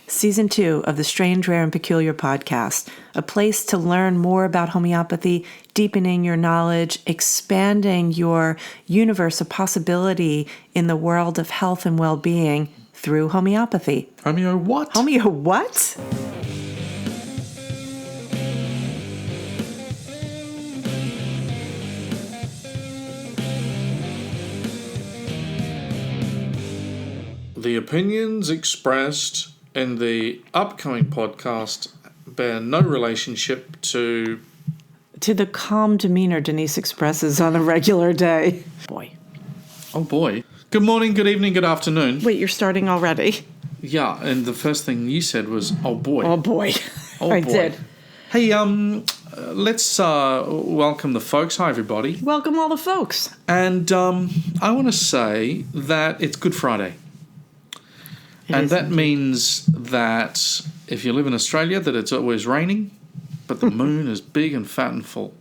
Season 2 of the Strange, Rare, and Peculiar podcast, a place to learn more about homeopathy, deepening your knowledge, expanding your universe of possibility in the world of health and well-being through homeopathy. Homeo what? Homeo what? The opinions expressed in the upcoming podcast bear no relationship to the calm demeanor Denise expresses on a regular day. Boy. Oh boy. Good morning, good evening, good afternoon. Wait, you're starting already? Yeah, and the first thing you said was, oh boy. Oh boy. Oh I boy. did. Hey, let's welcome the folks. Hi, everybody. Welcome all the folks. And I want to say that it's Good Friday. And that means that if you live in Australia, that it's always raining, but the moon is big and fat and full.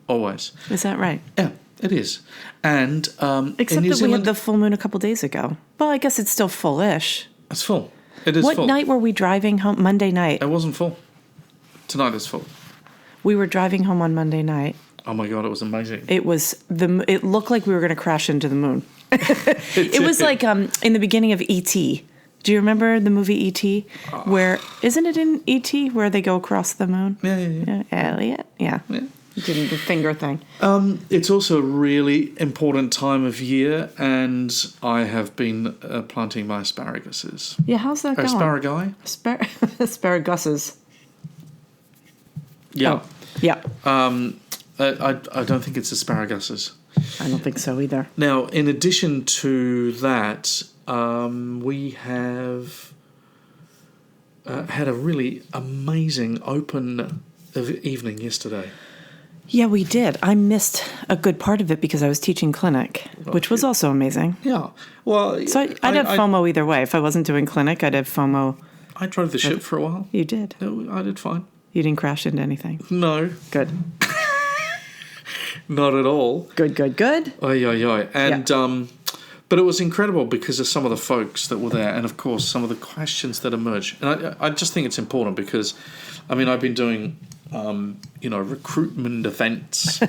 Always. Is that right? Yeah, it is. And except in New that we had Zealand, the full moon a couple days ago. Well, I guess it's still full-ish. it's full. It is What full. night were we driving home? Monday night. It wasn't full. Tonight it's full. We were driving home on Monday night. Oh my God, it was amazing. It looked like we were going to crash into the moon. It was like in the beginning of E.T. Do you remember the movie E.T.? Where, isn't it in E.T. where they go across the moon? Yeah. Elliot? Yeah. Doing the finger thing. It's also a really important time of year, and I have been planting my asparaguses. Yeah, how's that going? Asparagi? Asparaguses. Yeah. Oh, yeah. I don't think it's asparaguses. I don't think so either. Now, in addition to that, we have had a really amazing open evening yesterday. Yeah, we did. I missed a good part of it because I was teaching clinic, which was also amazing. Yeah. Well, So I'd have FOMO either way. If I wasn't doing clinic, I'd have FOMO. I drove the ship for a while. You did. No, I did fine. You didn't crash into anything. No, Good. not at all. Good. Oy. And but it was incredible because of some of the folks that were there, and of course some of the questions that emerged. And I just think it's important because, I mean, I've been doing recruitment events,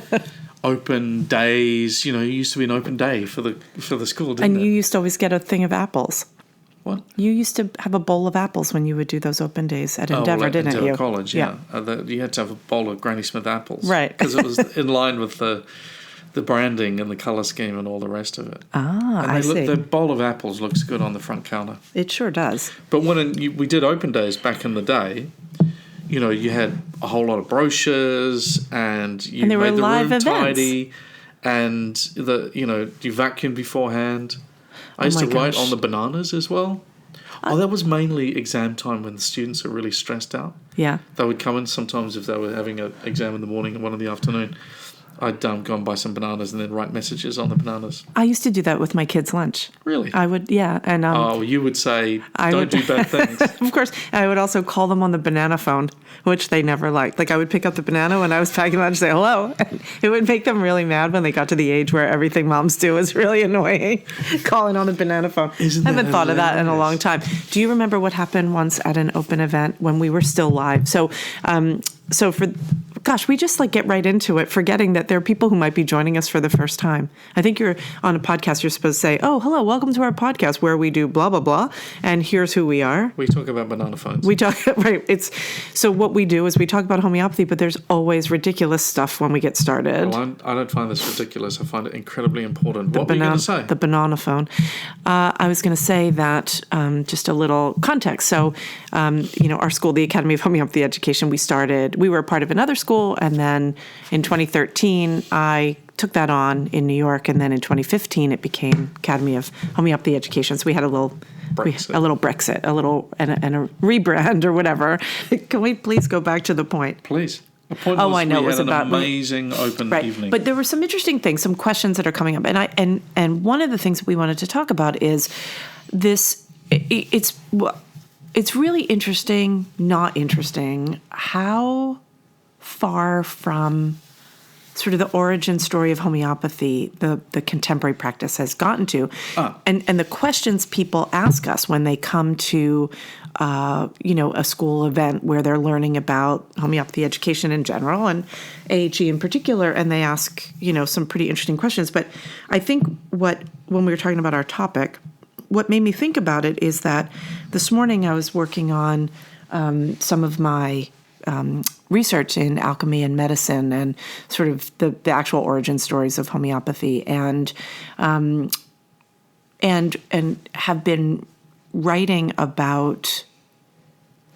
open days. You know, it used to be an open day for the school, didn't it? And you used to always get a thing of apples. What? You used to have a bowl of apples when you would do those open days at Endeavour, didn't Endeavour you? College, yeah. You had to have a bowl of Granny Smith apples. Right. Because it was in line with the branding and the colour scheme and all the rest of it. I see. The bowl of apples looks good on the front counter. It sure does. But when we did open days back in the day, you know, you had a whole lot of brochures and you there were made the live room events. tidy and you vacuumed beforehand. I used to write on the bananas as well. That was mainly exam time when the students are really stressed out. Yeah. They would come in sometimes if they were having an exam in the morning and one in the afternoon. I'd go and buy some bananas and then write messages on the bananas. I used to do that with my kids' lunch. Really? I would, yeah. And you would say, don't do bad things. Of course. I would also call them on the banana phone, which they never liked. Like, I would pick up the banana when I was packing lunch and say hello. And it would make them really mad when they got to the age where everything moms do is really annoying, calling on the banana phone. I haven't thought of that in a long time. Do you remember what happened once at an open event when we were still live? So we just get right into it, forgetting that there are people who might be joining us for the first time. I think you're on a podcast, you're supposed to say, oh, hello, welcome to our podcast where we do blah, blah, blah, and here's who we are. We talk about banana phones. Right. So what we do is we talk about homeopathy, but there's always ridiculous stuff when we get started. Well, I don't find this ridiculous. I find it incredibly important. What were you going to say? The banana phone. I was going to say that just a little context. So, our school, the Academy of Homeopathy Education, we were a part of another school, and then in 2013, I took that on in New York, and then in 2015, it became Academy of Homeopathy Education. So we had a little Brexit, and a rebrand or whatever. Can we please go back to the point? Please. The point was I know. We It was had about an amazing open evening. But there were some interesting things, some questions that are coming up, and one of the things that we wanted to talk about is this. It's really interesting, not interesting, how far from sort of the origin story of homeopathy the contemporary practice has gotten to. And the questions people ask us when they come to a school event where they're learning about homeopathy education in general and AHE in particular, and they ask, some pretty interesting questions. But I think when we were talking about our topic, what made me think about it is that this morning I was working on some of my research in alchemy and medicine and sort of the actual origin stories of homeopathy, and have been writing about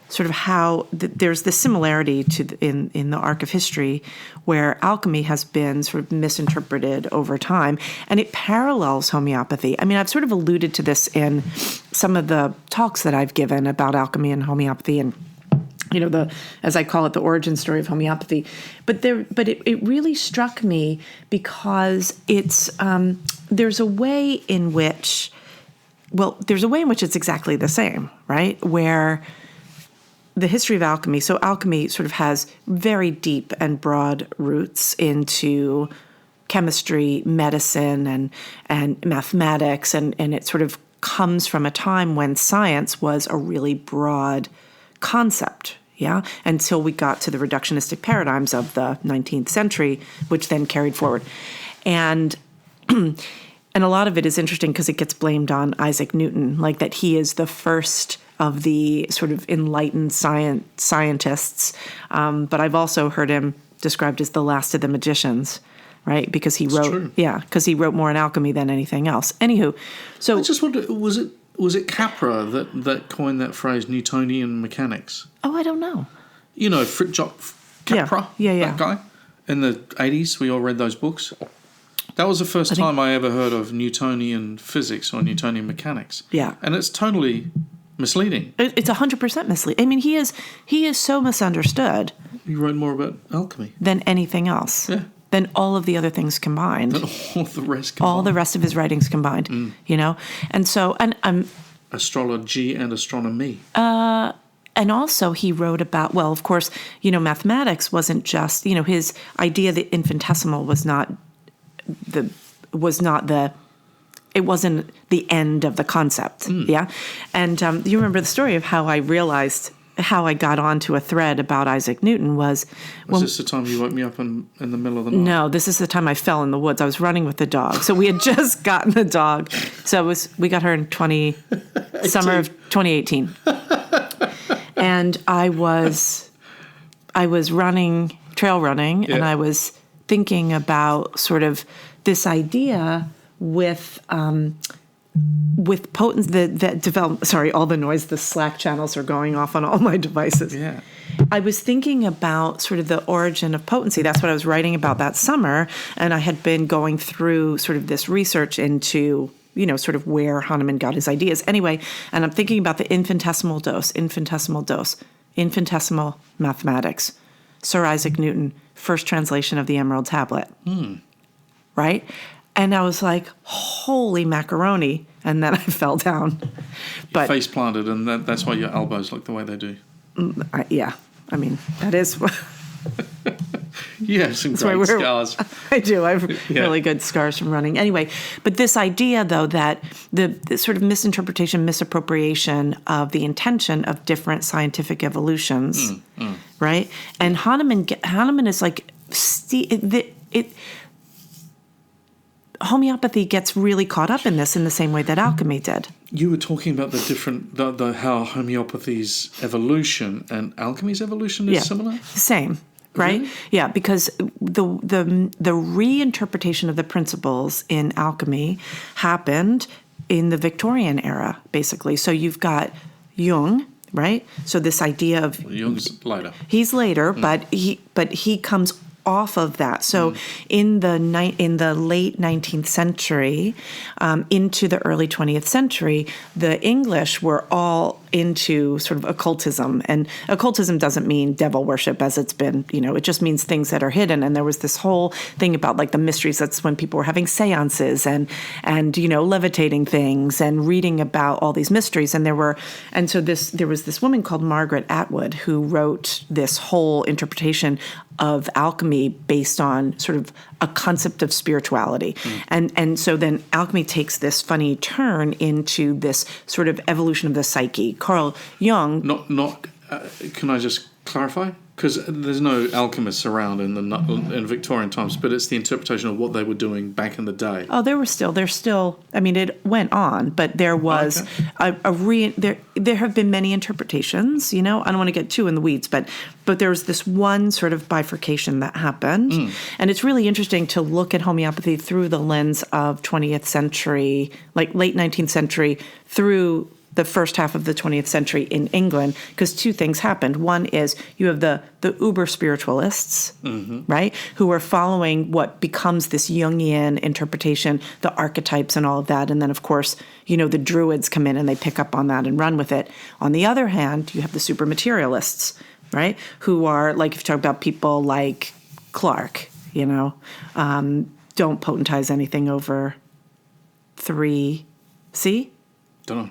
sort of how there's this similarity in the arc of history where alchemy has been sort of misinterpreted over time, and it parallels homeopathy. I mean, I've sort of alluded to this in some of the talks that I've given about alchemy and homeopathy and, as I call it, the origin story of homeopathy. But it really struck me because there's a way in which it's exactly the same, right? Where the history of alchemy, so alchemy sort of has very deep and broad roots into chemistry, medicine, and mathematics, and it sort of comes from a time when science was a really broad concept, yeah, until we got to the reductionistic paradigms of the 19th century, which then carried forward. And a lot of it is interesting because it gets blamed on Isaac Newton, like that he is the first of the sort of enlightened scientists. But I've also heard him described as the last of the magicians, right? Because he wrote more in alchemy than anything else. Anywho, so I just wonder, was it Capra that coined that phrase, Newtonian mechanics? Oh, I don't know. Fritjof Capra, that guy. In the 80s, we all read those books. That was the first time I ever heard of Newtonian physics or Newtonian mechanics. Yeah. And it's totally misleading. It's 100% misleading. I mean, he is so misunderstood. He wrote more about alchemy than anything else. Yeah. Than all of the other things combined. Than all the rest combined. All the rest of his writings combined, And so, astrology and astronomy. And also he wrote about, well, of course, mathematics wasn't just, his idea that infinitesimal it wasn't the end of the concept, yeah? And you remember the story of how I got onto a thread about Isaac Newton was this the time you woke me up in the middle of the night? No, this is the time I fell in the woods. I was running with the dog. So we had just gotten the dog. So we got her in summer of 2018. And I was trail running, and I was thinking about sort of this idea with potency that developed. Sorry, all the noise. The Slack channels are going off on all my devices. Yeah, I was thinking about sort of the origin of potency. That's what I was writing about that summer, and I had been going through sort of this research into sort of where Hahnemann got his ideas. Anyway, and I'm thinking about the infinitesimal dose, infinitesimal mathematics, Sir Isaac Newton, first translation of the Emerald Tablet. Right? And I was like, holy macaroni. And then I fell down. But face planted, and that's why your elbows look the way they do. Yeah. I mean, that is... You have some great scars. I do. I have really good scars from running. Anyway, but this idea, though, that the sort of misinterpretation, misappropriation of the intention of different scientific evolutions, right? And Hahnemann is like... homeopathy gets really caught up in this in the same way that alchemy did. You were talking about how homeopathy's evolution and alchemy's evolution is similar? Same. Right? Really? Yeah, because the reinterpretation of the principles in alchemy happened in the Victorian era, basically. So you've got Jung, right? So this idea of Jung's later. He's later, but he comes off of that. So in the late 19th century, into the early 20th century, the English were all into sort of occultism. And occultism doesn't mean devil worship as it's been, it just means things that are hidden. And there was this whole thing about like the mysteries. That's when people were having seances and levitating things and reading about all these mysteries. And there was this woman called Margaret Atwood who wrote this whole interpretation of alchemy based on sort of a concept of spirituality. And so then alchemy takes this funny turn into this sort of evolution of the psyche. Carl Jung... Can I just clarify? Because there's no alchemists around in Victorian times, but it's the interpretation of what they were doing back in the day. Oh, there's still, I mean, it went on, but there was there have been many interpretations, I don't want to get too in the weeds, but there was this one sort of bifurcation that happened. And it's really interesting to look at homeopathy through the lens of 20th century, like late 19th century through the first half of the 20th century in England, because two things happened. One is you have the uber spiritualists, right, who are following what becomes this Jungian interpretation, the archetypes and all of that. And then, of course, the Druids come in and they pick up on that and run with it. On the other hand, you have the super materialists, right, who are, like, if you talk about people like Clark, don't potentize anything over 3C. Don't know.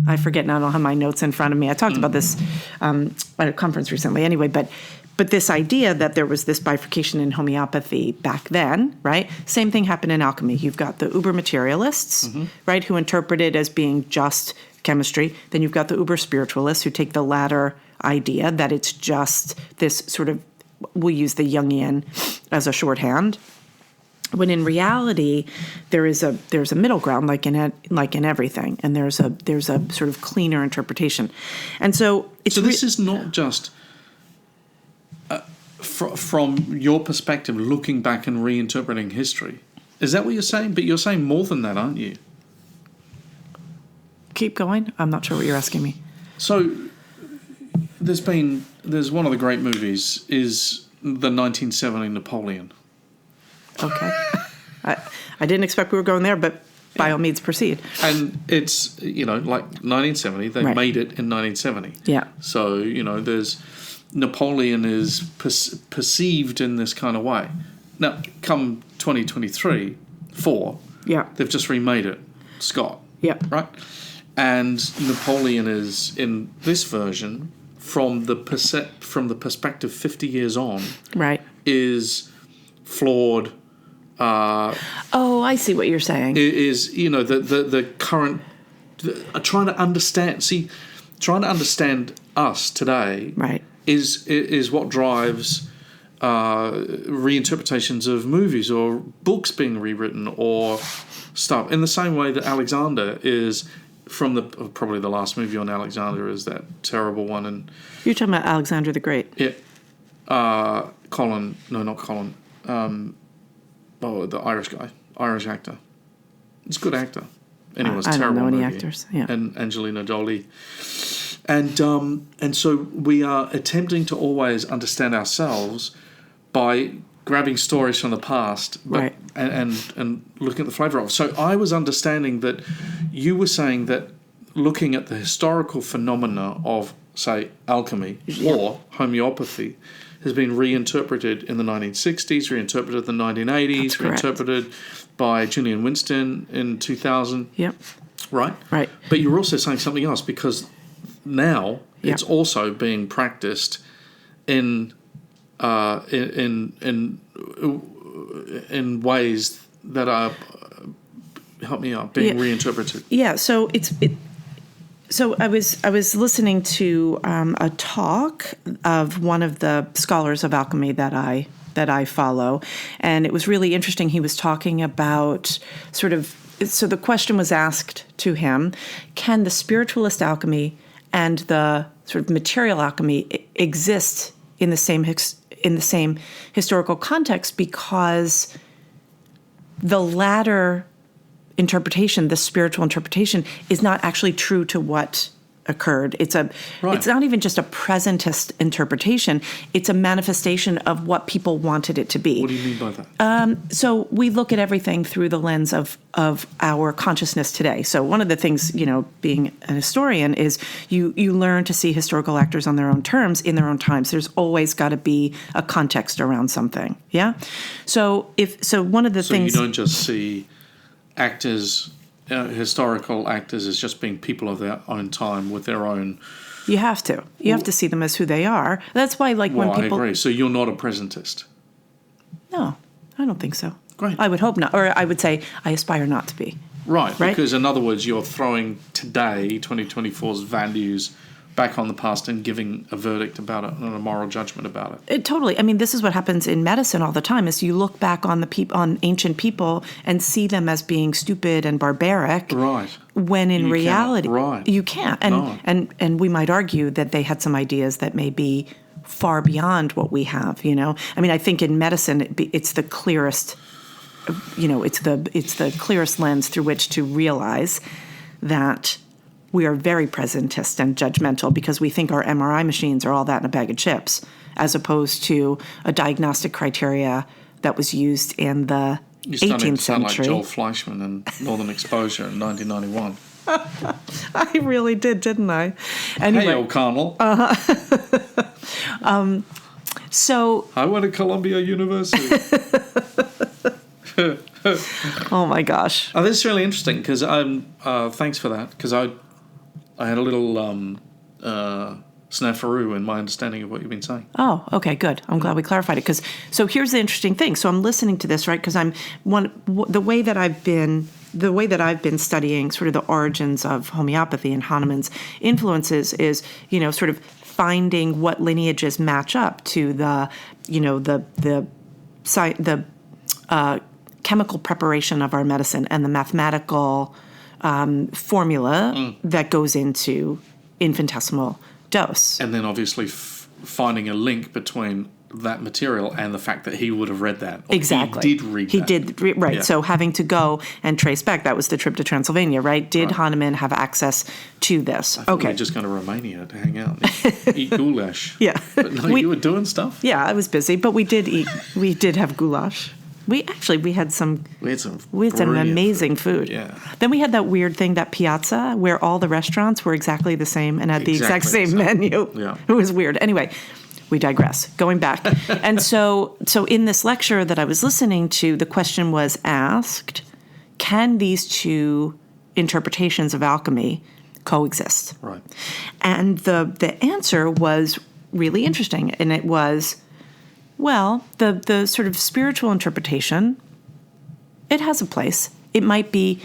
I forget now. I don't have my notes in front of me. I talked about this at a conference recently anyway, but this idea that there was this bifurcation in homeopathy back then, right? Same thing happened in alchemy. You've got the uber materialists, right, who interpret it as being just chemistry. Then you've got the uber spiritualists who take the latter idea that it's just this sort of, we'll use the Jungian as a shorthand. When in reality, there's a middle ground, like in everything, and there's a sort of cleaner interpretation, and so it's. So this is not just from your perspective, looking back and reinterpreting history. Is that what you're saying? But you're saying more than that, aren't you? Keep going. I'm not sure what you're asking me. So there's one of the great movies is the 1970 Napoleon. Okay. I didn't expect we were going there, but by all means, proceed. And it's, like 1970, they made it in 1970. Yeah. So, there's Napoleon is perceived in this kind of way. Now, come 2023, they've just remade it, Scott. Yeah. Right? And Napoleon is, in this version, from the perspective 50 years on, right, is flawed. I see what you're saying. Is the current trying to understand us today, right, is what drives reinterpretations of movies or books being rewritten or stuff. In the same way that Alexander is from probably the last movie on Alexander is that terrible one, and you're talking about Alexander the Great. Yeah, Colin. No, not Colin. The Irish guy, Irish actor. It's a good actor. Anyway, it's a terrible movie. I don't know any actors. Yeah. And Angelina Jolie. And so we are attempting to always understand ourselves by grabbing stories from the past, right, and looking at the flavour of it. So I was understanding that you were saying that looking at the historical phenomena of, say, alchemy or homeopathy has been reinterpreted in the 1960s, reinterpreted in the 1980s, reinterpreted by Julian Winston in 2000. Yep. Right? Right. But you're also saying something else, because now it's also being practiced in ways that are, help me out, being reinterpreted. Yeah, so So I was listening to a talk of one of the scholars of alchemy that I follow, and it was really interesting. He was talking about so the question was asked to him: can the spiritualist alchemy and the sort of material alchemy exist in the same historical context? Because the latter interpretation, the spiritual interpretation, is not actually true to what occurred. It's not even just a presentist interpretation. It's a manifestation of what people wanted it to be. What do you mean by that? So we look at everything through the lens of our consciousness today. So one of the things, being an historian, is you learn to see historical actors on their own terms in their own times. There's always got to be a context around something. Yeah. So one of the things. So you don't just see actors, historical actors, as just being people of their own time with their own. You have to. You have to see them as who they are. That's why, when people. I agree. So you're not a presentist. No. I don't think so. Great. I would hope not. Or I would say I aspire not to be. Right, Right? because in other words, you're throwing today, 2024's values back on the past and giving a verdict about it and a moral judgment about it. Totally. I mean, this is what happens in medicine all the time is you look back on on ancient people and see them as being stupid and barbaric. Right. When in You reality, cannot. Right. you can't. And, No. and we might argue that they had some ideas that may be far beyond what we have, you know? I mean, I think in medicine, it's the clearest, it's the clearest lens through which to realize that we are very presentist and judgmental because we think our MRI machines are all that in a bag of chips, as opposed to a diagnostic criteria that was used in the 18th sound century. like Joel Fleischman in Northern Exposure in 1991. I really did, didn't I? Anyway, Hey, O'Connell. so I went to Columbia University. oh my gosh. Oh, this is really interesting because thanks for that, because I had a little snafu in my understanding of what you've been saying. Oh, okay, good. I'm glad we clarified it. So here's the interesting thing. So I'm listening to this, right? Because the way that I've been studying sort of the origins of homeopathy and Hahnemann's influences is, sort of finding what lineages match up to the chemical preparation of our medicine and the mathematical formula that goes into infinitesimal dose. And then obviously finding a link between that material and the fact that he would have read that. Or Exactly. He did read that. He did, right. Yeah. So having to go and trace back, that was the trip to Transylvania, right? Did Hahnemann have access to this? I thought we were just going to Romania to hang out and eat goulash. Yeah. But no, you were doing stuff? Yeah, I was busy, but we did have goulash. We had some brilliant amazing food. Yeah. Then we had that weird thing, that piazza, where all the restaurants were exactly the same and had the exact Exactly same the same. menu. Yeah. It was weird. Anyway, we digress. Going back. And so in this lecture that I was listening to, the question was asked, can these two interpretations of alchemy coexist? Right. And the answer was really interesting. And it was, well, the sort of spiritual interpretation, it has a place. It might be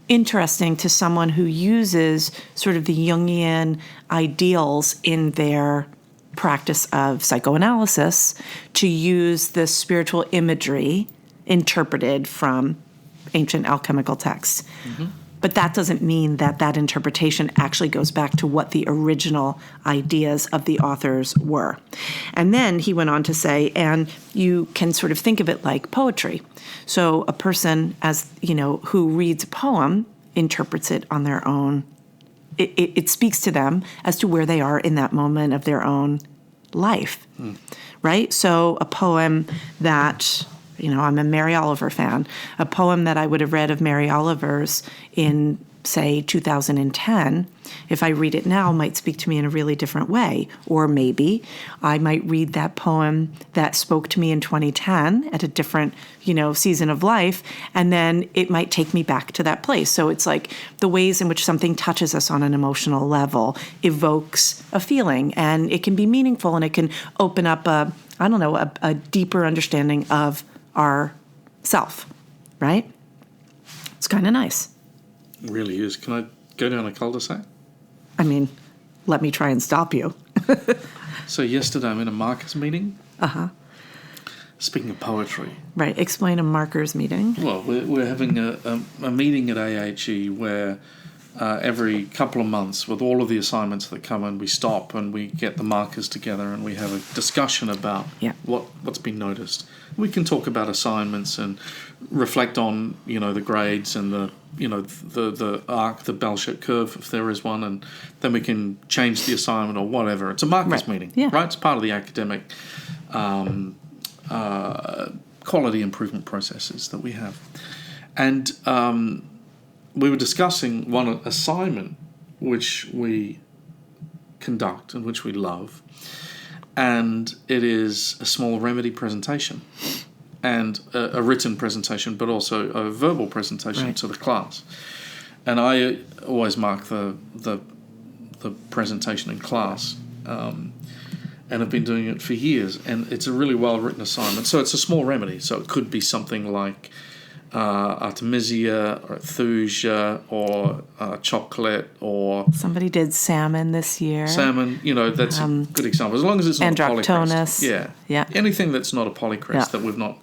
interesting to someone who uses sort of the Jungian ideals in their practice of psychoanalysis to use the spiritual imagery interpreted from ancient alchemical texts. Mm-hmm. But that doesn't mean that interpretation actually goes back to what the original ideas of the authors were. And then he went on to say, and you can sort of think of it like poetry. So a person, who reads a poem interprets it on their own. It speaks to them as to where they are in that moment of their own life, right? So a poem that, I'm a Mary Oliver fan, a poem that I would have read of Mary Oliver's in, say, 2010, if I read it now, might speak to me in a really different way. Or maybe I might read that poem that spoke to me in 2010 at a different, season of life, and then it might take me back to that place. So it's like the ways in which something touches us on an emotional level evokes a feeling, and it can be meaningful, and it can open up a deeper understanding of our self, right? It's kind of nice. It really is. Can I go down a cul-de-sac? I mean, let me try and stop you. So yesterday I'm in a markers meeting. Uh-huh. Speaking of poetry. Right. Explain a markers meeting. Well, we're having a meeting at AHE where every couple of months, with all of the assignments that come in, we stop and we get the markers together and we have a discussion about what's been noticed. We can talk about assignments and reflect on, the grades and the arc, the bell-shaped curve, if there is one, and then we can change the assignment or whatever. It's a markers meeting, right? It's part of the academic quality improvement processes that we have. And we were discussing one assignment which we conduct and which we love, and it is a small remedy presentation and a written presentation, but also a verbal presentation to the class. And I always mark the presentation in class, and and have been doing it for years. And it's a really well-written assignment. So it's a small remedy. So it could be something like artemisia or thuja or chocolate or... Somebody did salmon this year. Salmon, that's a good example. As long as it's not a polycrest. Androctonus. Yeah. Anything that's not a polycrest that we've not,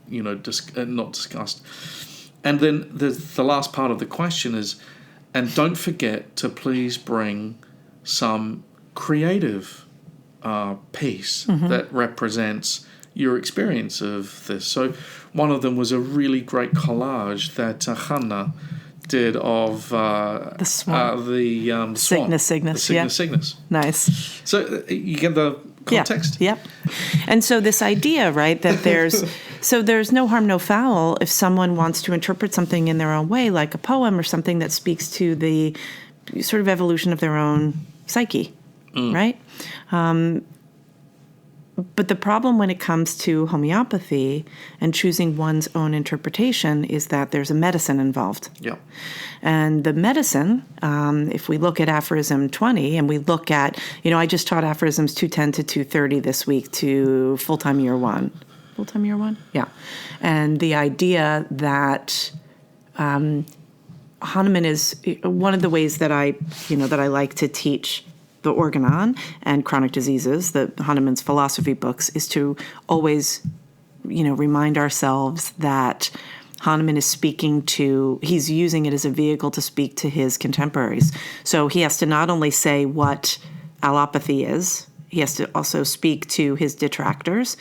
not discussed. And then the last part of the question is, and don't forget to please bring some creative piece that represents your experience of this. So one of them was a really great collage that Hannah did of the swan. The Cygnus cygnus. The Cygnus. Nice. So you get the context? Yep. And so this idea, right, that there's no harm, no foul if someone wants to interpret something in their own way, like a poem or something that speaks to the sort of evolution of their own psyche, right? But the problem when it comes to homeopathy and choosing one's own interpretation is that there's a medicine involved. Yeah. And the medicine, if we look at aphorism 20 and we look at, I just taught aphorisms 210 to 230 this week to full-time year one. Full-time year one? Yeah. And the idea that Hahnemann is one of the ways that I like to teach the organon and chronic diseases, the Hahnemann's philosophy books, is to always, remind ourselves that Hahnemann is he's using it as a vehicle to speak to his contemporaries. So he has to not only say what allopathy is, he has to also speak to his detractors,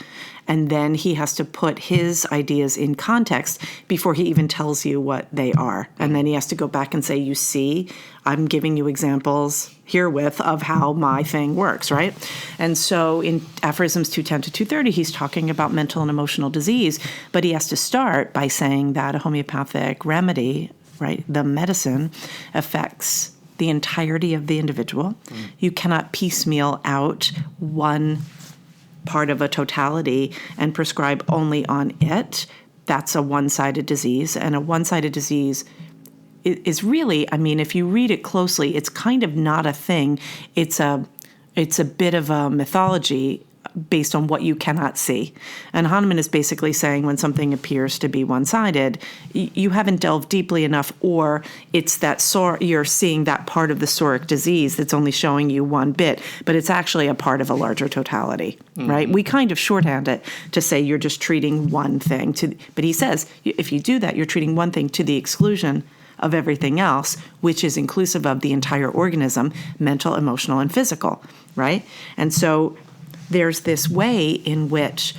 and then he has to put his ideas in context before he even tells you what they are. And then he has to go back and say, you see, I'm giving you examples herewith of how my thing works, right? And so in aphorisms 210 to 230, he's talking about mental and emotional disease, but he has to start by saying that a homeopathic remedy, right, the medicine, affects the entirety of the individual. You cannot piecemeal out one part of a totality and prescribe only on it. That's a one-sided disease. And a one-sided disease is really, if you read it closely, it's kind of not a thing. It's a bit of a mythology based on what you cannot see. And Hahnemann is basically saying when something appears to be one-sided, you haven't delved deeply enough, or it's that you're seeing that part of the psoric disease that's only showing you one bit, but it's actually a part of a larger totality, right? We kind of shorthand it to say you're just treating one thing. But he says if you do that, you're treating one thing to the exclusion of everything else, which is inclusive of the entire organism, mental, emotional, and physical, right? And so there's this way in which,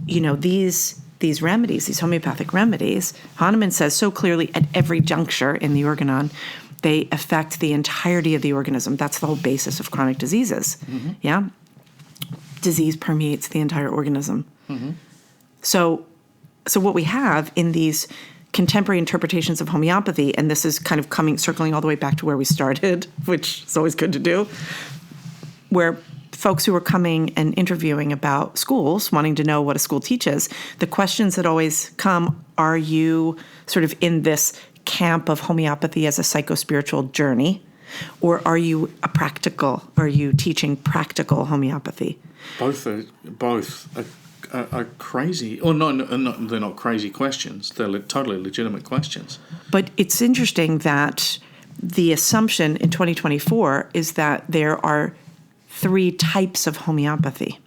these remedies, these homeopathic remedies, Hahnemann says so clearly at every juncture in the organon, they affect the entirety of the organism. That's the whole basis of chronic diseases. Yeah? Disease permeates the entire organism. So what we have in these contemporary interpretations of homeopathy, and this is kind of circling all the way back to where we started, which is always good to do, where folks who are coming and interviewing about schools, wanting to know what a school teaches, the questions that always come, are you sort of in this camp of homeopathy as a psychospiritual journey, or are you are you teaching practical homeopathy? Both are crazy. Or no, they're not crazy questions. They're totally legitimate questions. But it's interesting that the assumption in 2024 is that there are 3 types of homeopathy.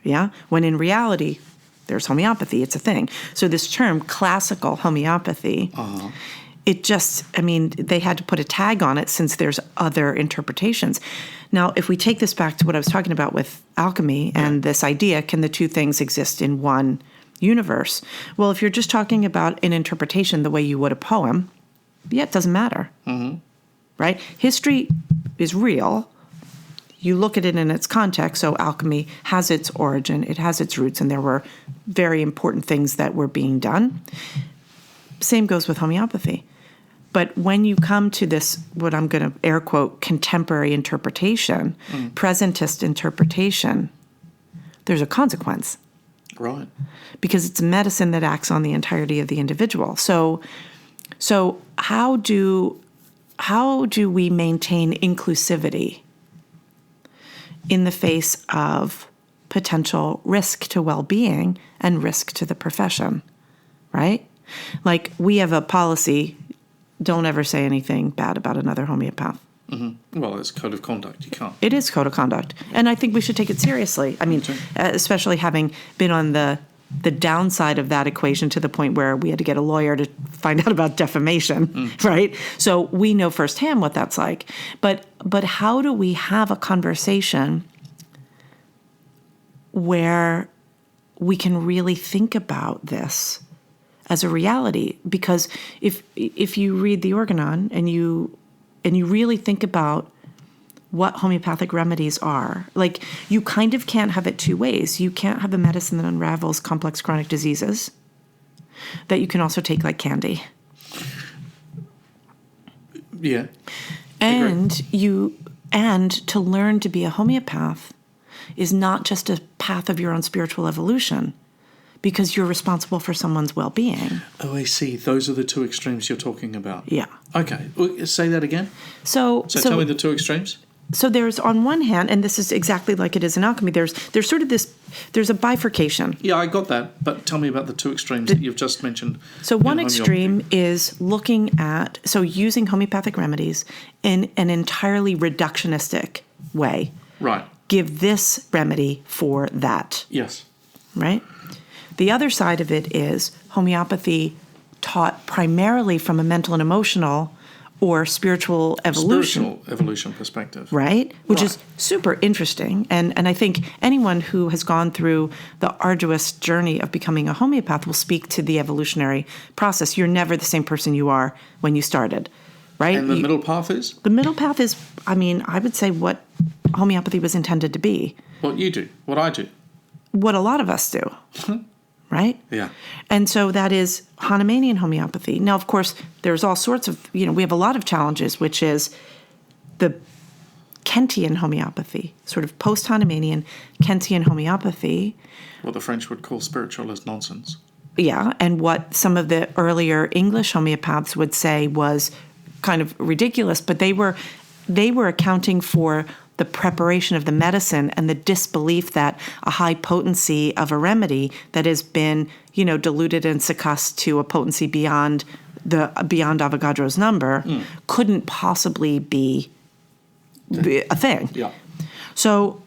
Yeah? When in reality, there's homeopathy. It's a thing. So this term, classical homeopathy, it just, they had to put a tag on it since there's other interpretations. Now, if we take this back to what I was talking about with alchemy and this idea, can the two things exist in one universe? Well, if you're just talking about an interpretation the way you would a poem, it doesn't matter. Right? History is real. You look at it in its context, so alchemy has its origin, it has its roots, and there were very important things that were being done. Same goes with homeopathy. But when you come to this, what I'm going to air quote, contemporary interpretation, presentist interpretation, there's a consequence. Right. Because it's a medicine that acts on the entirety of the individual. So how do we maintain inclusivity? in the face of potential risk to well-being and risk to the profession, right? Like, we have a policy, don't ever say anything bad about another homeopath. Mm-hmm. Well, it's code of conduct. You can't. It is code of conduct. And I think we should take it seriously. I mean, especially having been on the downside of that equation to the point where we had to get a lawyer to find out about defamation, right? So we know firsthand what that's like. But how do we have a conversation where we can really think about this as a reality? Because if you read the Organon and you really think about what homeopathic remedies are, like, you kind of can't have it two ways. You can't have a medicine that unravels complex chronic diseases that you can also take like candy. Yeah. And to learn to be a homeopath is not just a path of your own spiritual evolution, because you're responsible for someone's well-being. Oh, I see. Those are the two extremes you're talking about. Yeah. Okay. Well, say that again. So tell me the two extremes. So there's, on one hand, and this is exactly like it is in alchemy, there's sort of there's a bifurcation. Yeah, I got that. But tell me about the two extremes that you've just mentioned. So one extreme is looking at, using homeopathic remedies in an entirely reductionistic way. Right. Give this remedy for that. Yes. Right? The other side of it is homeopathy taught primarily from a mental and emotional or spiritual evolution perspective. Right? Which is super interesting. And I think anyone who has gone through the arduous journey of becoming a homeopath will speak to the evolutionary process. You're never the same person you are when you started, right? And the middle path is? The middle path is, I would say, what homeopathy was intended to be. What you do, what I do. What a lot of us do. Right? Yeah. And so that is Hahnemannian homeopathy. Now, of course, there's all sorts of, we have a lot of challenges, which is the Kentian homeopathy, sort of post-Hahnemannian Kentian homeopathy. What the French would call spiritualist nonsense. Yeah, and what some of the earlier English homeopaths would say was kind of ridiculous, but they were accounting for the preparation of the medicine and the disbelief that a high potency of a remedy that has been, diluted and succussed to a potency beyond Avogadro's number couldn't possibly be a thing. Yeah. So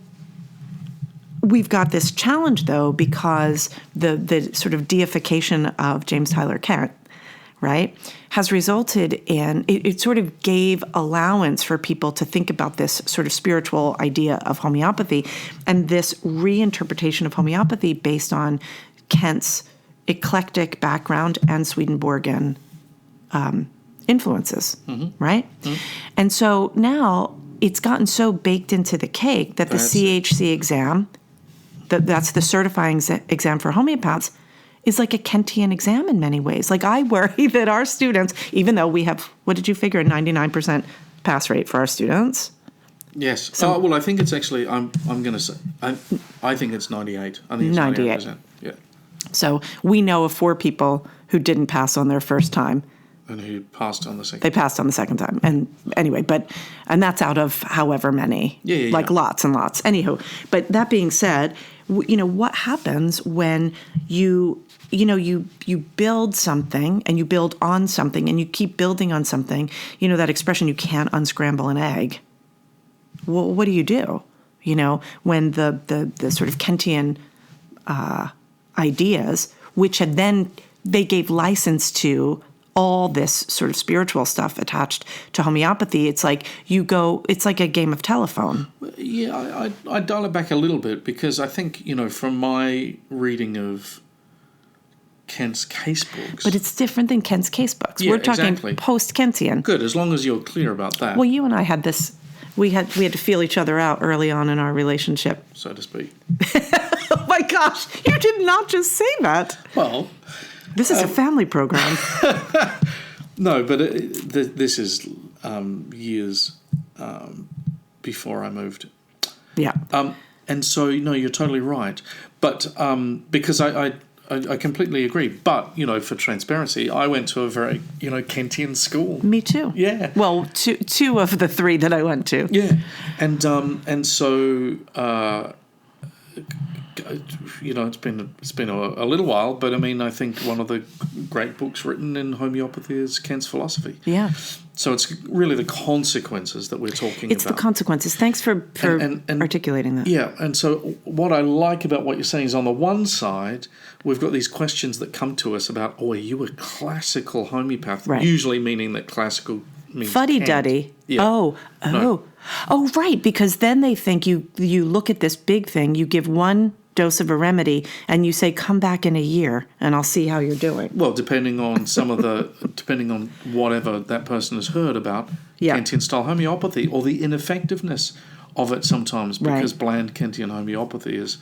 we've got this challenge, though, because the sort of deification of James Tyler Kent, right, has resulted in, it sort of gave allowance for people to think about this sort of spiritual idea of homeopathy and this reinterpretation of homeopathy based on Kent's eclectic background and Swedenborgian influences, right? And so now it's gotten so baked into the cake that the CHC exam, that's the certifying exam for homeopaths, is like a Kentian exam in many ways. Like, I worry that our students, even though we have, what did you figure, a 99% pass rate for our students? Yes. Well, I think it's actually, I'm going to say, I think it's 98. I think it's 98%. Yeah. So we know of 4 people who didn't pass on their first time. And who passed on the second. They passed on the second time. And anyway, and that's out of however many. Yeah. Lots and lots. Anywho, but that being said, what happens when you build something and you build on something and you keep building on something, that expression, you can't unscramble an egg. Well, what do you do? When the sort of Kentian ideas, which had then, they gave license to all this sort of spiritual stuff attached to homeopathy. It's like it's like a game of telephone. Yeah, I dial it back a little bit because I think, from my reading of Kent's case books. But it's different than Kent's case books. Yeah, we're talking exactly. post-Kentian. Good, as long as you're clear about that. Well, you and I had this, we had to feel each other out early on in our relationship. So to speak. Oh my gosh, you did not just say that. Well, this is a family program. No, but this is years before I moved. Yeah. And so, you're totally right. But because I completely agree. But, for transparency, I went to a very, Kentian school. Me too. Yeah. Well, two of the three that I went to. Yeah. And so, it's been a little while, but I mean, I think one of the great books written in homeopathy is Kent's Philosophy. Yeah. So it's really the consequences that we're talking about. It's the consequences. Thanks for and articulating that. Yeah, and so what I like about what you're saying is on the one side, we've got these questions that come to us about, are you a classical homeopath? Right. Usually meaning that classical means Fuddy-duddy. Kent. Yeah. Oh, right, because then they think you look at this big thing, you give one dose of a remedy, and you say, come back in a year, and I'll see how you're doing. Well, depending on depending on whatever that person has heard about Kentian-style homeopathy or the ineffectiveness of it sometimes, because bland Kentian homeopathy is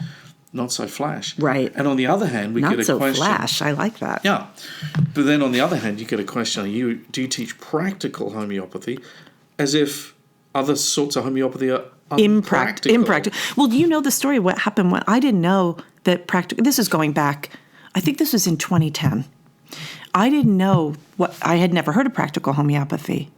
not so flash. Right. And on the other hand, we get a question. Not so flash. I like that. Yeah. But then on the other hand, you get a question, do you teach practical homeopathy as if other sorts of homeopathy are impractical? Well, do you know the story of what happened when I didn't know that this is going back, I think this was in 2010. I didn't know I had never heard of practical homeopathy.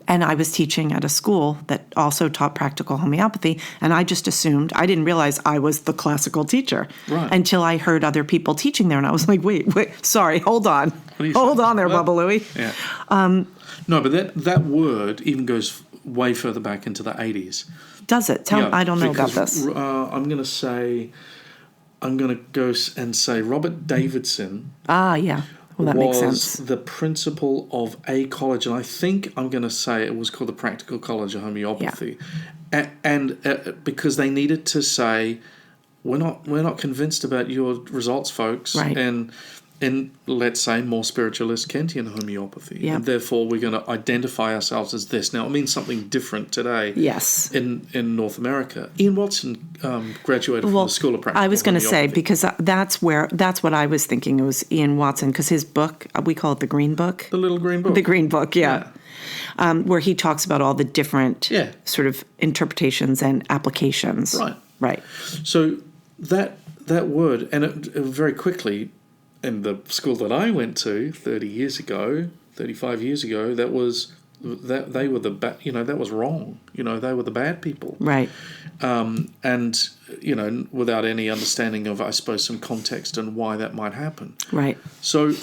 And I was teaching at a school that also taught practical homeopathy, and I just assumed, I didn't realize I was the classical teacher until I heard other people teaching there, and I was like, wait, sorry, hold on. Hold on there, Bubba Louie. Yeah. No, but that word even goes way further back into the 80s. Does it? I don't know about this. I'm going to go and say Robert Davidson. Ah, yeah. Well, that makes sense. Was the principal of a college, and I think I'm going to say it was called the Practical College of Homeopathy, and because they needed to say, we're not convinced about your results, folks, right. and in, let's say, more spiritualist Kentian homeopathy. Yeah. And therefore, we're going to identify ourselves as this. Now, it means something different today. Yes. In North America. Ian Watson graduated from the School of Practical I was going to say, Homeopathy. because that's what I was thinking. It was Ian Watson, because his book, we call it the Green Book. The Little Green Book. The Green Book, yeah. Where he talks about all the different sort of interpretations and applications. Right. Right. So that word, and it very quickly, in the school that I went to 35 years ago, that was they were that was wrong. They were the bad people. Right. And without any understanding of, I suppose, some context and why that might happen. Right. So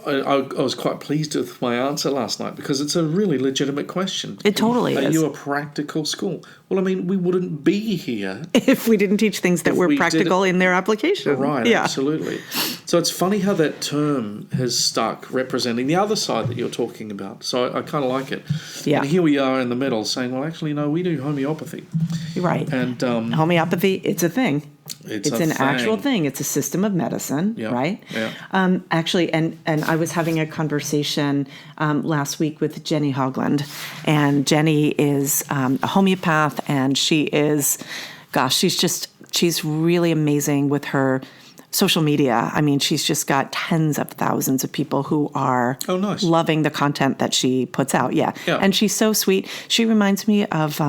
I was quite pleased with my answer last night, because it's a really legitimate question. It totally is. Are you a practical school? Well, I mean, we wouldn't be here if we didn't teach things that were practical in their application. Right, yeah. Absolutely. So it's funny how that term has stuck, representing the other side that you're talking about. So I kind of like it. Yeah. And here we are in the middle saying, well, actually, no, we do homeopathy. Right. And homeopathy, it's a thing. It's an actual thing. It's a system of medicine, right? Yeah. Actually, and I was having a conversation last week with Jenny Hogland, and Jenny is a homeopath, and she is, she's really amazing with her social media. I mean, she's just got tens of thousands of people who are loving the content that she puts out. Yeah. And she's so sweet. She reminds me of,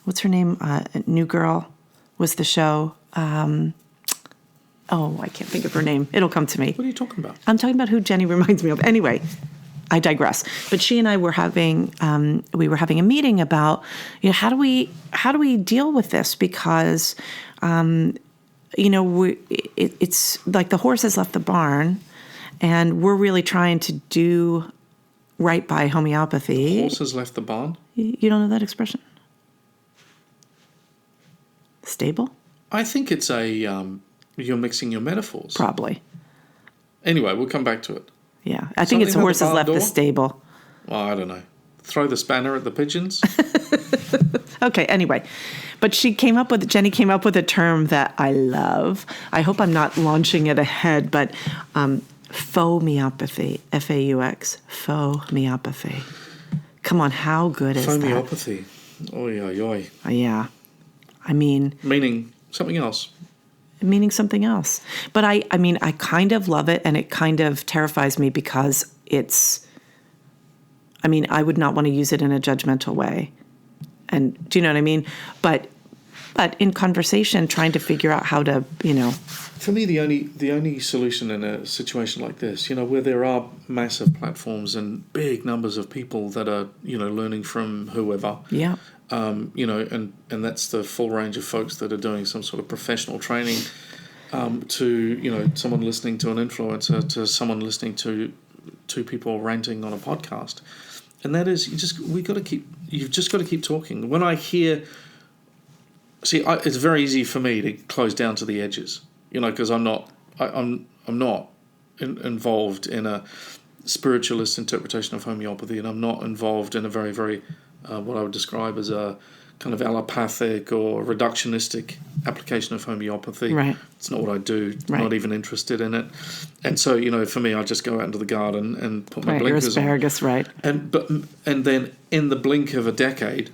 what's her name? New Girl was the show. I can't think of her name. It'll come to me. What are you talking about? I'm talking about who Jenny reminds me of. Anyway, I digress. But she and I were having a meeting about, how do we deal with this? Because, it's like the horse has left the barn, and we're really trying to do right by homeopathy. The horse has left the barn? You don't know that expression? Stable? I think it's you're mixing your metaphors. Probably. Anyway, we'll come back to it. Yeah, I think it's horse has left the stable. Well, I don't know. Throw the spanner at the pigeons. Okay, anyway. But Jenny came up with a term that I love. I hope I'm not launching it ahead, but Fomeopathy, F-A-U-X, Fomeopathy. Come on, how good is that? Fomeopathy. Oy, oy, oy. Yeah. I mean... Meaning something else. But I kind of love it, and it kind of terrifies me because I would not want to use it in a judgmental way. And do you know what I mean? But but in conversation, trying to figure out how to, For me, the only solution in a situation like this, where there are massive platforms and big numbers of people that are, learning from whoever, yeah, and that's the full range of folks that are doing some sort of professional training, to someone listening to an influencer, to someone listening to two people ranting on a podcast, and that is you've just got to keep talking. When I hear, it's very easy for me to close down to the edges, because I'm not involved in a spiritualist interpretation of homeopathy, and I'm not involved in a very, very what I would describe as a kind of allopathic or reductionistic application of homeopathy. Right. It's not what I do. Right. Not even interested in it. And so, for me, I just go out into the garden and put my blinkers your asparagus, on. right? And then in the blink of a decade,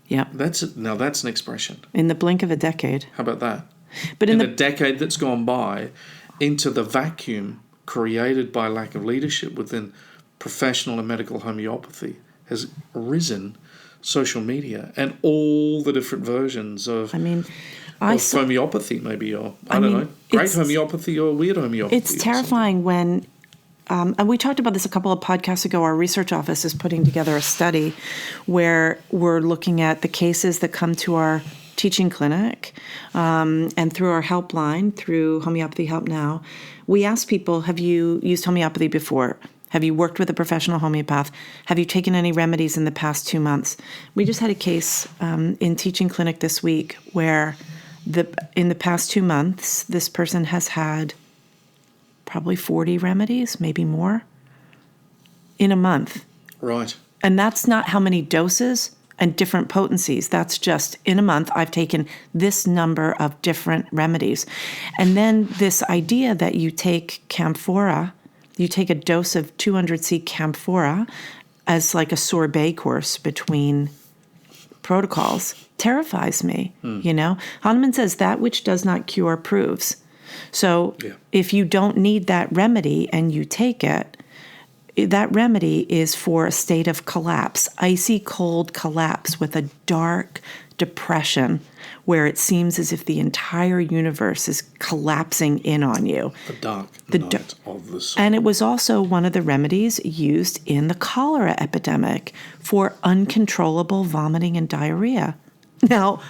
yeah, that's an expression. In the blink of a decade. How about that? But in the decade that's gone by, into the vacuum created by lack of leadership within professional and medical homeopathy has arisen social media and all the different versions of homeopathy, maybe, or I don't know, great homeopathy or weird homeopathy. It's terrifying when, and we talked about this a couple of podcasts ago, our research office is putting together a study where we're looking at the cases that come to our teaching clinic and through our helpline, through Homeopathy Help Now. We ask people, have you used homeopathy before? Have you worked with a professional homeopath? Have you taken any remedies in the past 2 months? We just had a case in teaching clinic this week where in the past 2 months, this person has had probably 40 remedies, maybe more, in a month. Right. And that's not how many doses and different potencies. That's just in a month, I've taken this number of different remedies. And then this idea that you take camphora, you take a dose of 200C camphora as like a sorbet course between protocols terrifies me, Hahnemann says that which does not cure proves. So if you don't need that remedy and you take it, that remedy is for a state of collapse, icy cold collapse with a dark depression where it seems as if the entire universe is collapsing in on you. The dark night of the soul. And it was also one of the remedies used in the cholera epidemic for uncontrollable vomiting and diarrhea. Now,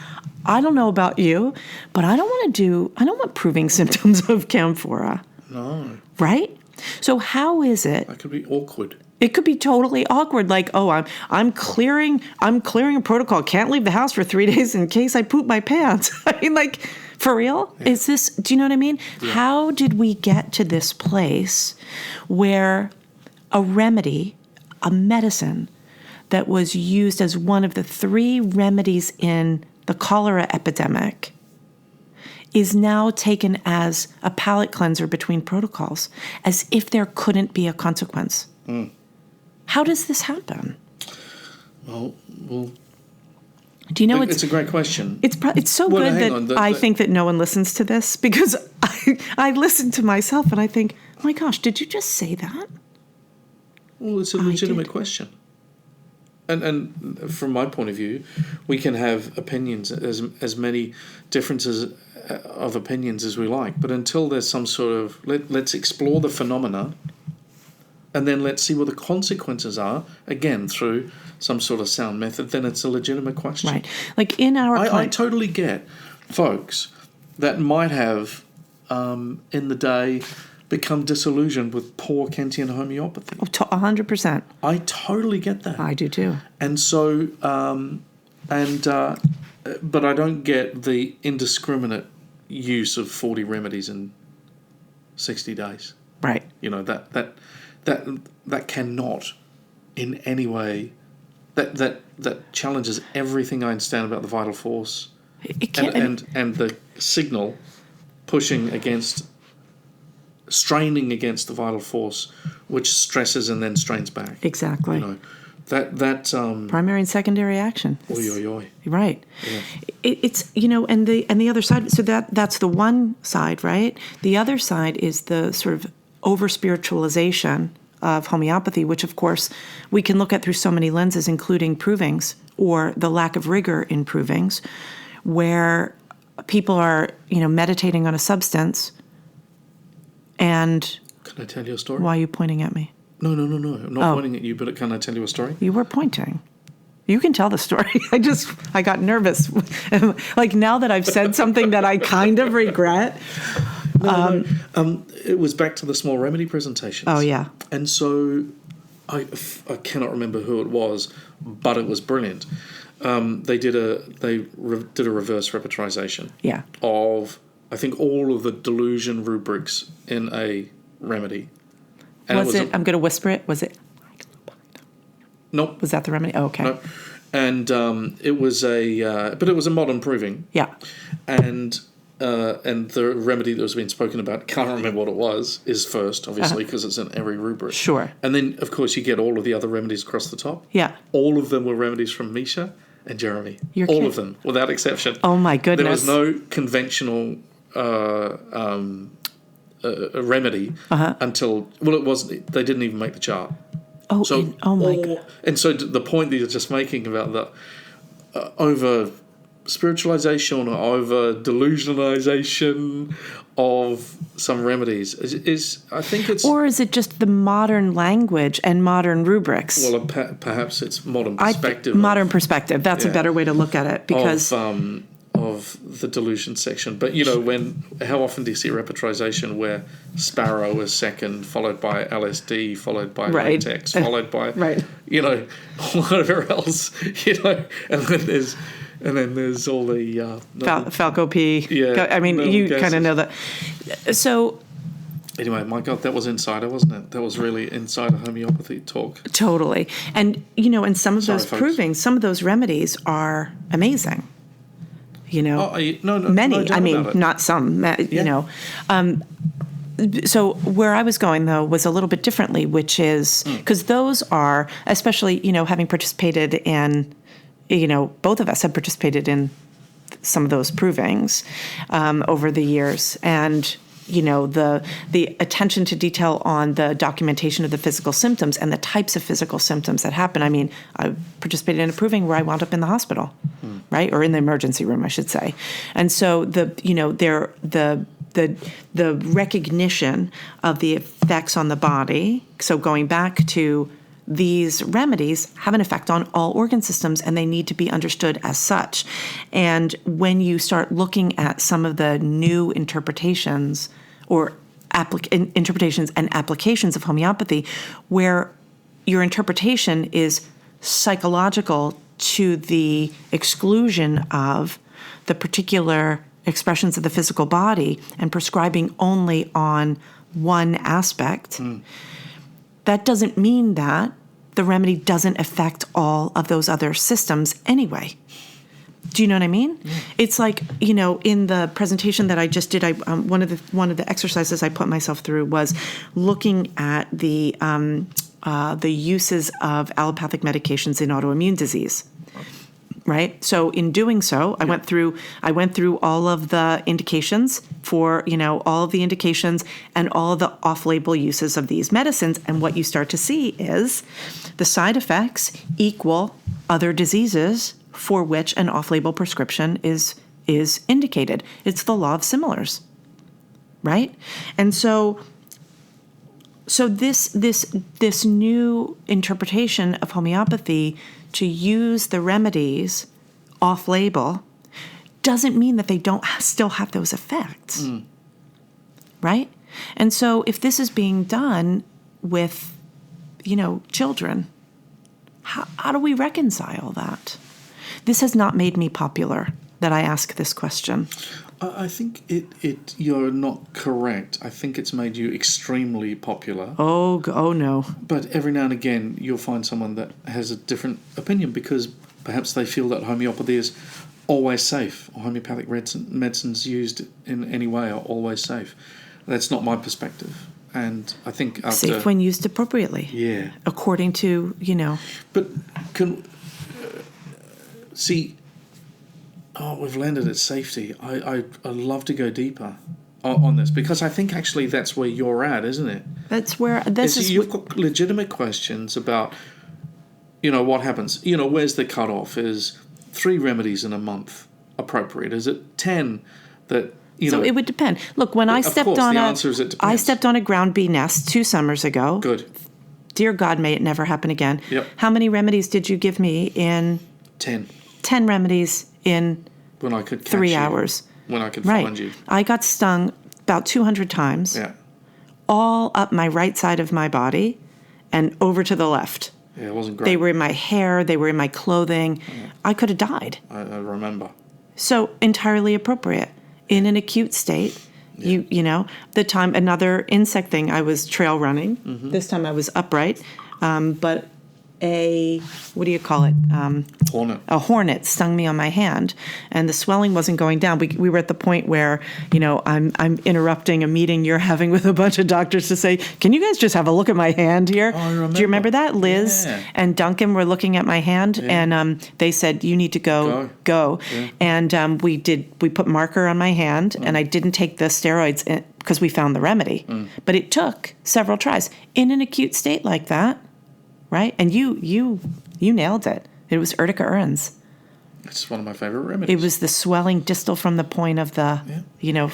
I don't know about you, but I don't want proving symptoms of camphora. No. Right? So how is it? That could be awkward. It could be totally awkward. Like, I'm clearing a protocol. Can't leave the house for 3 days in case I poop my pants. I mean, like, for real? Yeah. Is this? Do you know what I mean? Yeah. How did we get to this place where a remedy, a medicine that was used as one of the 3 remedies in the cholera epidemic is now taken as a palate cleanser between protocols, as if there couldn't be a consequence? Mm. How does this happen? Well, do you know it's a great question. It's so good that I think that no one listens to this, because I listen to myself and I think, oh my gosh, did you just say that? Well, it's a legitimate question. And from my point of view, we can have opinions, as many differences of opinions as we like, but until there's some sort of let's explore the phenomena, and then let's see what the consequences are, again through some sort of sound method, then it's a legitimate question. Right. Like in our I totally get folks that might have in the day become disillusioned with poor Kentian homeopathy. 100%. I totally get that. I do too. And so, but I don't get the indiscriminate use of 40 remedies in 60 days. Right. That cannot in any way, that challenges everything I understand about the vital force. It can't, and the signal pushing against, straining against the vital force, which stresses and then strains back. Exactly. That primary and secondary action. Oy, oy, oy. Right. Yeah. It's and the other side. So that's the one side, right? The other side is the sort of over spiritualization of homeopathy, which of course we can look at through so many lenses, including provings or the lack of rigor in provings, where people are, meditating on a substance. And Can I tell you a story? why are you pointing at me? No. I'm not pointing at you, but can I tell you a story? You were pointing. You can tell the story. I got nervous. Like now that I've said something that I kind of regret. No. It was back to the small remedy presentations. Oh, yeah. And so I cannot remember who it was, but it was brilliant. They did a reverse repetirization. Yeah. Of, I think, all of the delusion rubrics in a remedy. And Was it? I'm going to whisper it. Was it? Nope. Was that the remedy? Oh, okay. Nope. And it was but it was a modern proving. Yeah. And the remedy that was being spoken about, can't remember what it was, is first, obviously, because it's in every rubric. Sure. And then, of course, you get all of the other remedies across the top. Yeah. All of them were remedies from Misha and Jeremy. You're all kidding. of them, without exception. Oh, my goodness. There was no conventional remedy until, well, it wasn't, they didn't even make the chart. Oh, So, oh my God. And so the point that you're just making about the over spiritualization or over delusionalization of some remedies is I think it's... Or is it just the modern language and modern rubrics? Well, perhaps it's modern perspective. Modern perspective. That's a Yeah. better way to look at it because... Of the delusion section. But, how often do you see repetirization where Sparrow is second, followed by LSD, followed by Right. latex, followed by, Right. whatever else, and then there's all the... Falco P. Yeah, I mean, you kind of know that. So... Anyway, my God, that was insider, wasn't it? That was really insider homeopathy talk. Totally. And, and some of those folks. provings, some of those remedies are amazing. No, Many. no doubt I mean, about it. not some, So where I was going, though, was a little bit differently, which is because those are, especially, having participated in, both of us have participated in some of those provings over the years. And, the attention to detail on the documentation of the physical symptoms and the types of physical symptoms that happen. I mean, I participated in a proving where I wound up in the hospital, right? Or in the emergency room, I should say. And so the recognition of the effects on the body, so going back to these remedies have an effect on all organ systems and they need to be understood as such. And when you start looking at some of the new interpretations or interpretations and applications of homeopathy, where your interpretation is psychological to the exclusion of the particular expressions of the physical body and prescribing only on one aspect, that doesn't mean that the remedy doesn't affect all of those other systems anyway. Do you know what I mean? It's like, in the presentation that I just did, one of the exercises I put myself through was looking at the uses of allopathic medications in autoimmune disease. Right. So in doing so, I went through all of the indications for, all of the indications and all of the off-label uses of these medicines. And what you start to see is the side effects equal other diseases for which an off-label prescription is indicated. It's the law of similars. Right. And so this new interpretation of homeopathy to use the remedies off-label doesn't mean that they don't still have those effects, right? And so if this is being done with, children, how do we reconcile that? This has not made me popular that I ask this question. I think you're not correct. I think it's made you extremely popular. Oh no. But every now and again, you'll find someone that has a different opinion because perhaps they feel that homeopathy is always safe, or homeopathic medicines used in any way are always safe. That's not my perspective. And I think after... Safe when used appropriately. Yeah. According to, But see... Oh, we've landed at safety. I'd love to go deeper on this because I think actually that's where you're at, isn't it? That's where You've got legitimate questions about, what happens. Where's the cutoff? Is 3 remedies in a month appropriate? Is it 10 that, So it would depend. Look, when I stepped on the answer is it depends. I stepped on a ground bee nest 2 summers ago. Good. Dear God, may it never happen again. Yep. How many remedies did you give me in 10. 10 remedies in When I could catch 3 you. hours? When I could Right. find you. I got stung about 200 times, Yeah. all up my right side of my body and over to the left. Yeah, it wasn't great. They were in my hair. They were in my clothing. I could have died. I remember. So entirely appropriate. In an acute state, you know, the time, another insect thing, I was trail running. This time I was upright, but what do you call it? Hornet. A hornet stung me on my hand, and the swelling wasn't going down. We were at the point where, you know, I'm interrupting a meeting you're having with a bunch of doctors to say, can you guys just have a look at my hand here? Oh, I remember. Do you remember that? Liz and Duncan were looking at my hand, and they said, you need to go. Yeah. And we put marker on my hand, and I didn't take the steroids because we found the remedy. But it took several tries. In an acute state like that, right? And you nailed it. It was urtica urens. It's one of my favorite remedies. It was the swelling distal from the point of the, you know,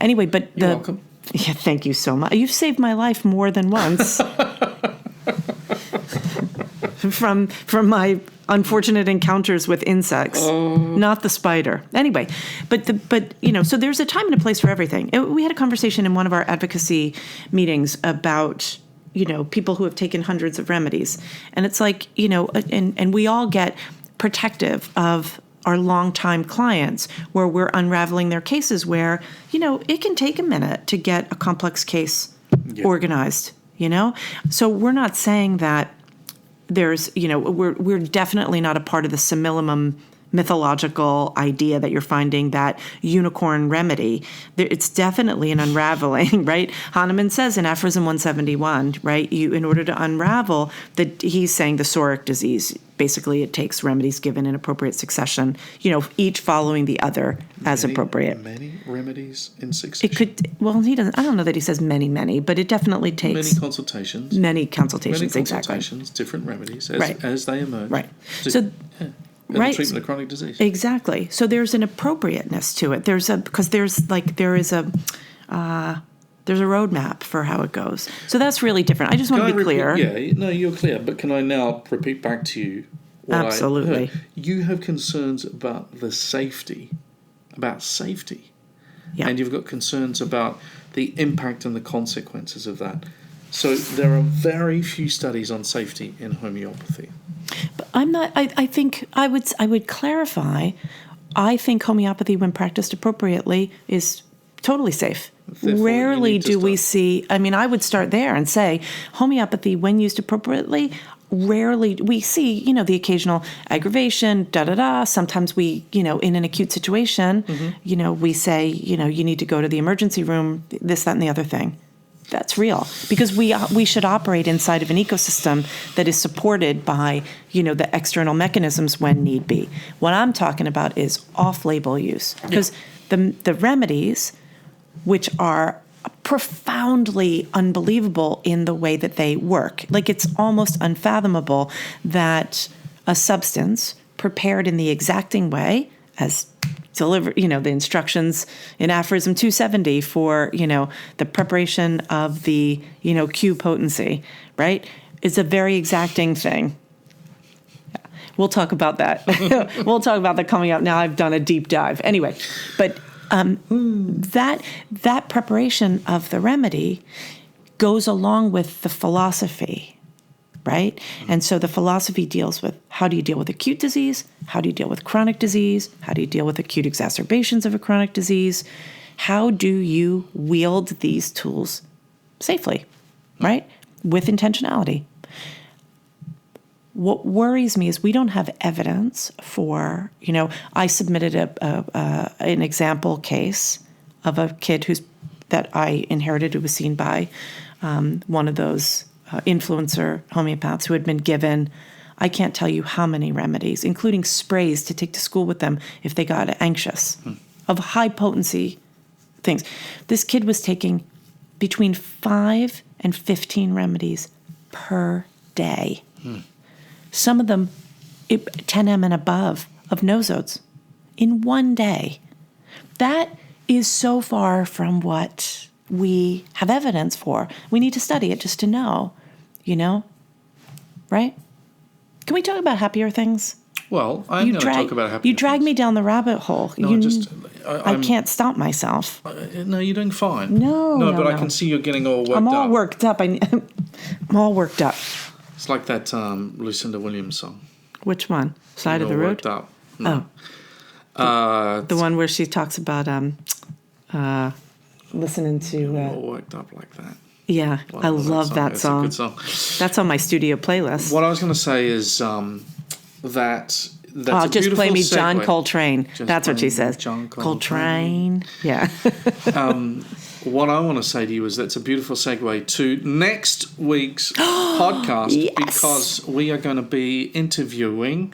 anyway, but You're welcome. Yeah, thank you so much. You've saved my life more than once. from my unfortunate encounters with insects, not the spider. Anyway, but you know, so there's a time and a place for everything. We had a conversation in one of our advocacy meetings about, you know, people who have taken hundreds of remedies. And it's like, you know, and we all get protective of our longtime clients where we're unraveling their cases where, you know, it can take a minute to get a complex case organized, you know? So we're not saying that there's, you know, we're definitely not a part of the simillimum mythological idea that you're finding that unicorn remedy. It's definitely an unraveling, right? Hahnemann says in Aphorism 171, right? In order to unravel, he's saying the psoriatic disease, basically it takes remedies given in appropriate succession, you know, each following the other as appropriate. Many remedies in succession. It could, well, he doesn't, I don't know that he says many, but it definitely takes. Many consultations. Exactly. Different remedies Right. as they emerge. Right. So, right. The treatment of chronic disease. Exactly. So there's an appropriateness to it. There's a roadmap for how it goes. So that's really different. I just want to be clear. You're clear. But can I now repeat back to you what Absolutely. I heard? You have concerns about the safety, Yeah. and you've got concerns about the impact and the consequences of that. So there are very few studies on safety in homeopathy. But I'm not. I think I would clarify. I think homeopathy, when practiced appropriately, is totally safe. Therefore, Rarely do we see. I mean, I would start there and say homeopathy, when used appropriately, rarely we see, you know, the occasional aggravation, Sometimes we, you know, in an acute situation, you know, we say, you know, you need to go to the emergency room, this, that, and the other thing. That's real, because we should operate inside of an ecosystem that is supported by, you know, the external mechanisms when need be. What I'm talking about is off-label use, because the remedies, which are profoundly unbelievable in the way that they work, like it's almost unfathomable that a substance prepared in the exacting way as deliver, you know, the instructions in Aphorism 270 for, you know, the preparation of the, you know, Q potency, right? Is a very exacting thing. We'll talk about that. We'll talk about that coming up. Now I've done a deep dive. Anyway, but that preparation of the remedy goes along with the philosophy, right? And so the philosophy deals with how do you deal with acute disease? How do you deal with chronic disease? How do you deal with acute exacerbations of a chronic disease? How do you wield these tools safely, right? With intentionality. What worries me is we don't have evidence for, you know, I submitted an example case of a kid that I inherited who was seen by one of those influencer homeopaths who had been given, I can't tell you how many remedies, including sprays to take to school with them if they got anxious, of high potency things. This kid was taking between 5 and 15 remedies per day. Some of them 10 m and above of nosodes in one day. That is so far from what we have evidence for. We need to study it just to know, right? Can we talk about happier things? Well, I'm going to talk about happier You drag things. me down the rabbit hole. No, I can't stop myself. No, you're doing fine. No, but I can see you're getting all worked up. I'm all worked up. I'm all worked up. It's like that Lucinda Williams song. Which one? Side of the All Road? Worked Up. No. The one where she talks about listening to... all worked up like that. Yeah, I love that song. It's a good song. That's on my studio playlist. What I was going to say is that's a just play me segue. John Coltrane. That's what she says. John Coltrane. Yeah. What I want to say to you is that's a beautiful segue to next week's podcast, Yes. because we are going to be interviewing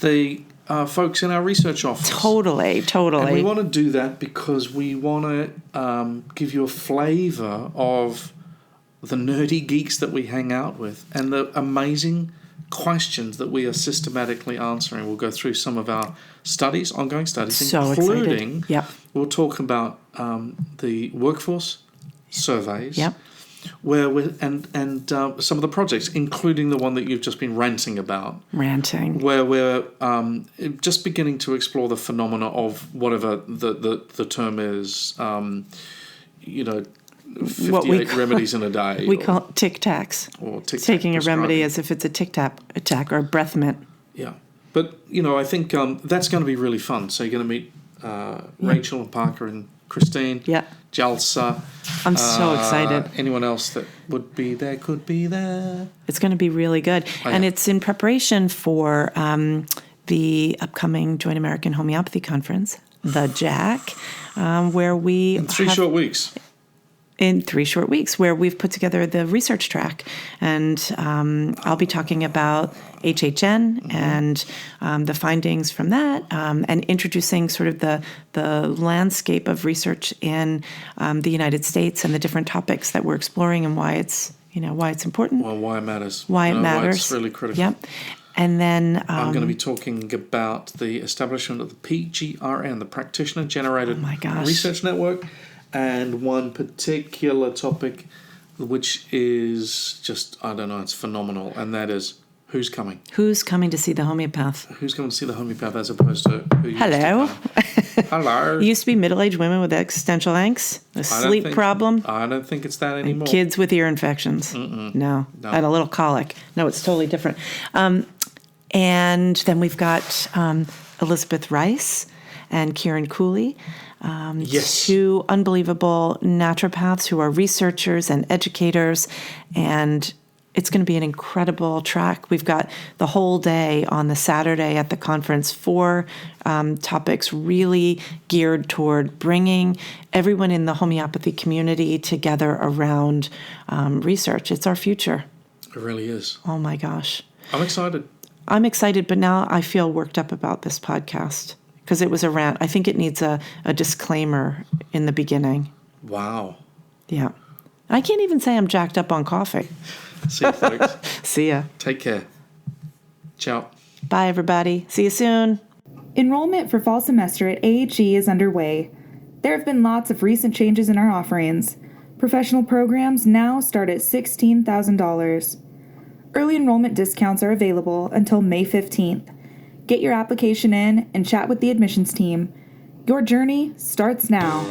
the folks in our research office. Totally. And we want to do that because we want to give you a flavour of the nerdy geeks that we hang out with and the amazing questions that we are systematically answering. We'll go through some of our studies, ongoing studies, So including excited. Yep. we'll talk about the workforce surveys. Yep. Where and some of the projects, including the one that you've just been ranting about. Where we're just beginning to explore the phenomena of whatever the term is, 58 remedies in a day. We call it tic-tacs. Or tic-tac Taking a remedy prescribing. as if it's a tic-tac attack or a breath mint. Yeah. But, I think that's going to be really fun. So you're going to meet Rachel and Parker and Christine. Yeah. Jalsa. I'm so excited. Anyone else that would be there could be there. It's going to be really good. And it's in preparation for the upcoming Joint American Homeopathy Conference, the JAC, where we... In 3 short weeks. In 3 short weeks, where we've put together the research track. And I'll be talking about HHN and the findings from that, and introducing sort of the landscape of research in the United States and the different topics that we're exploring and why it's important. Well, why it matters. Why it matters. Why it's really critical. Yep. And then... I'm going to be talking about the establishment of the PGRN, the Practitioner-Generated Research Network, and one particular topic which is just, I don't know, it's phenomenal, and that is who's coming? Who's coming to see the homeopath? Who's coming to see the homeopath as opposed to who used Hello. to come? Hello. It used to be middle-aged women with existential angst, a sleep problem. I don't think it's that anymore. And kids with ear infections. No. And a little colic. No, it's totally different. And then we've got Elizabeth Rice and Kieran Cooley. Yes. 2 unbelievable naturopaths who are researchers and educators, and it's going to be an incredible track. We've got the whole day on the Saturday at the conference, 4 topics really geared toward bringing everyone in the homeopathy community together around research. It's our future. It really is. Oh my gosh. I'm excited. I'm excited, but now I feel worked up about this podcast. Because it was a rant. I think it needs a disclaimer in the beginning. Wow. Yeah. I can't even say I'm jacked up on coffee. See you, folks. See ya. Take care. Ciao. Bye, everybody. See you soon. Enrollment for fall semester at AHE is underway. There have been lots of recent changes in our offerings. Professional programs now start at $16,000. Early enrollment discounts are available until May 15th. Get your application in and chat with the admissions team. Your journey starts now.